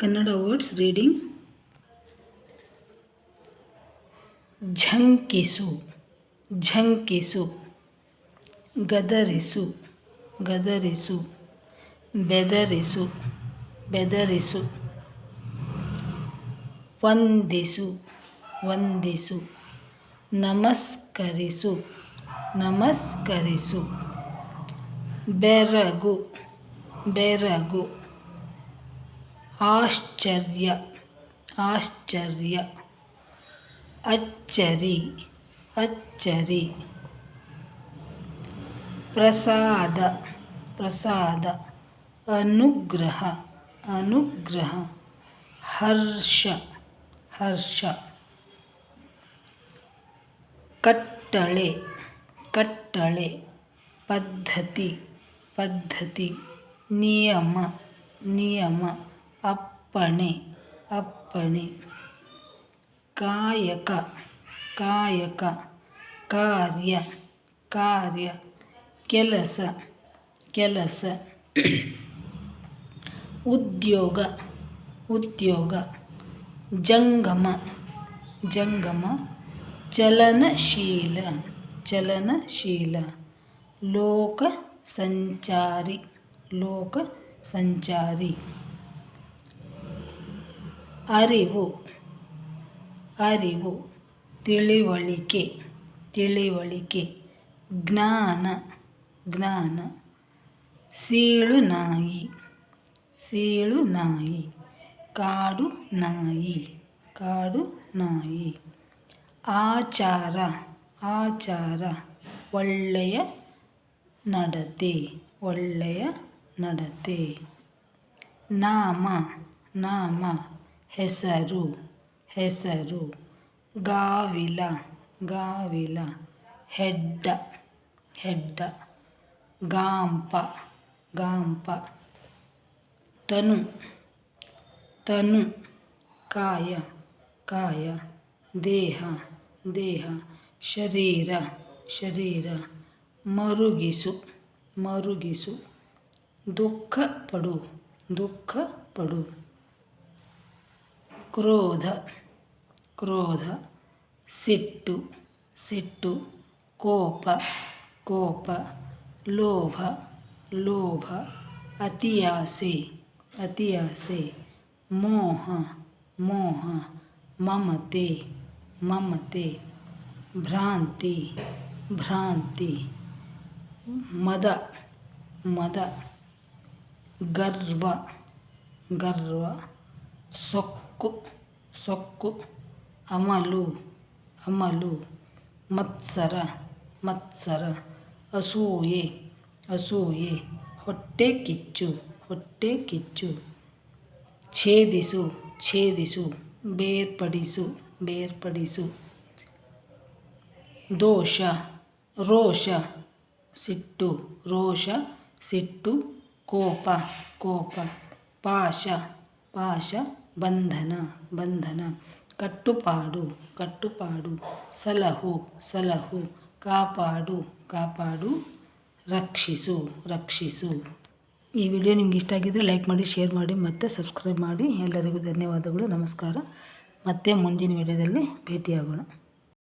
Kannada words reading. ಝಂಕಿಸು, ಝಂಕಿಸು. ಗದರಿಸು, ಗದರಿಸು. ಬೆದರಿಸು, ಬೆದರಿಸು. ವಂದಿಸು, ವಂದಿಸು. ನಮಸ್ಕರಿಸು, ನಮಸ್ಕರಿಸು. ಬೆರಗು, ಬೆರಗು. ಆಶ್ಚರ್ಯ, ಆಶ್ಚರ್ಯ. ಅಚ್ಚರಿ, ಅಚ್ಚರಿ. ಪ್ರಸಾದ, ಪ್ರಸಾದ. ಅನುಗ್ರಹ, ಅನುಗ್ರಹ. ಹರ್ಷ, ಹರ್ಷ. ಕಟ್ಟಳೆ, ಕಟ್ಟಳೆ. ಪದ್ಧತಿ, ಪದ್ಧತಿ. ನಿಯಮ, ನಿಯಮ. ಅಪ್ಪಣೆ, ಅಪ್ಪಣೆ. ಕಾಯಕ, ಕಾಯಕ. ಕಾರ್ಯ, ಕಾರ್ಯ. ಕೆಲಸ, ಕೆಲಸ. ಉದ್ಯೋಗ, ಉದ್ಯೋಗ. ಜಂಗಮ, ಜಂಗಮ. ಚಲನಶೀಲ, ಚಲನಶೀಲ. ಲೋಕ ಸಂಚಾರಿ, ಲೋಕ ಸಂಚಾರಿ. ಅರಿವು, ಅರಿವು. ತಿಳಿವಳಿಕೆ, ತಿಳಿವಳಿಕೆ. ಜ್ಞಾನ, ಜ್ಞಾನ. ಸೀಳು ನಾಯಿ, ಸೀಳು ನಾಯಿ. ಕಾಡು ನಾಯಿ, ಕಾಡು ನಾಯಿ. ಆಚಾರ, ಆಚಾರ. ಒಳ್ಳೆಯ ನಡತೆ, ಒಳ್ಳೆಯ ನಡತೆ. ನಾಮ, ನಾಮ. ಹೆಸರು, ಹೆಸರು. ಗಾವಿಲ, ಗಾವಿಲ. ಹೆಡ್ಡ, ಹೆಡ್ಡ. ಗಾಂಪ, ಗಾಂಪ. ತನು, ತನು. ಕಾಯ, ಕಾಯ. ದೇಹ, ದೇಹ. ಶರೀರ, ಶರೀರ. ಮರುಗಿಸು, ಮರುಗಿಸು. ದುಃಖ ಪಡು, ದುಃಖ ಪಡು. ಕ್ರೋಧ, ಕ್ರೋಧ. ಸಿಟ್ಟು, ಸಿಟ್ಟು. ಕೋಪ, ಕೋಪ. ಲೋಭ, ಲೋಭ. ಅತಿಯಾಸೆ, ಅತಿಯಾಸೆ. ಮೋಹ, ಮೋಹ. ಮಮತೆ, ಮಮತೆ. ಭ್ರಾಂತಿ, ಭ್ರಾಂತಿ. ಮದ, ಮದ. ಗರ್ವ, ಗರ್ವ. ಸೊಕ್ಕು, ಸೊಕ್ಕು. ಅಮಲು, ಅಮಲು. ಮತ್ಸರ, ಮತ್ಸರ. ಅಸೂಯೆ, ಅಸೂಯೆ. ಹೊಟ್ಟೆ ಕಿಚ್ಚು, ಹೊಟ್ಟೆ ಕಿಚ್ಚು. ಛೇದಿಸು, ಛೇದಿಸು. ಬೇರ್ಪಡಿಸು, ಬೇರ್ಪಡಿಸು. ದೋಷ, ರೋಷ. ಸಿಟ್ಟು, ರೋಷ. ಸಿಟ್ಟು. ಕೋಪ, ಕೋಪ. ಪಾಶ, ಪಾಶ. ಬಂಧನ, ಬಂಧನ. ಕಟ್ಟುಪಾಡು, ಕಟ್ಟುಪಾಡು. ಸಲಹು, ಸಲಹು. ಕಾಪಾಡು, ಕಾಪಾಡು. ರಕ್ಷಿಸು, ರಕ್ಷಿಸು. ಈ ವಿಡಿಯೋ ನಿಮ್ಗೆ ಇಷ್ಟ ಆಗಿದ್ದರೆ ಲೈಕ್ ಮಾಡಿ, ಶೇರ್ ಮಾಡಿ ಮತ್ತು ಸಬ್ಸ್ಕ್ರೈಬ್ ಮಾಡಿ. ಎಲ್ಲರಿಗೂ ಧನ್ಯವಾದಗಳು. ನಮಸ್ಕಾರ. ಮತ್ತೆ ಮುಂದಿನ ವಿಡಿಯೋದಲ್ಲಿ ಭೇಟಿಯಾಗೋಣ.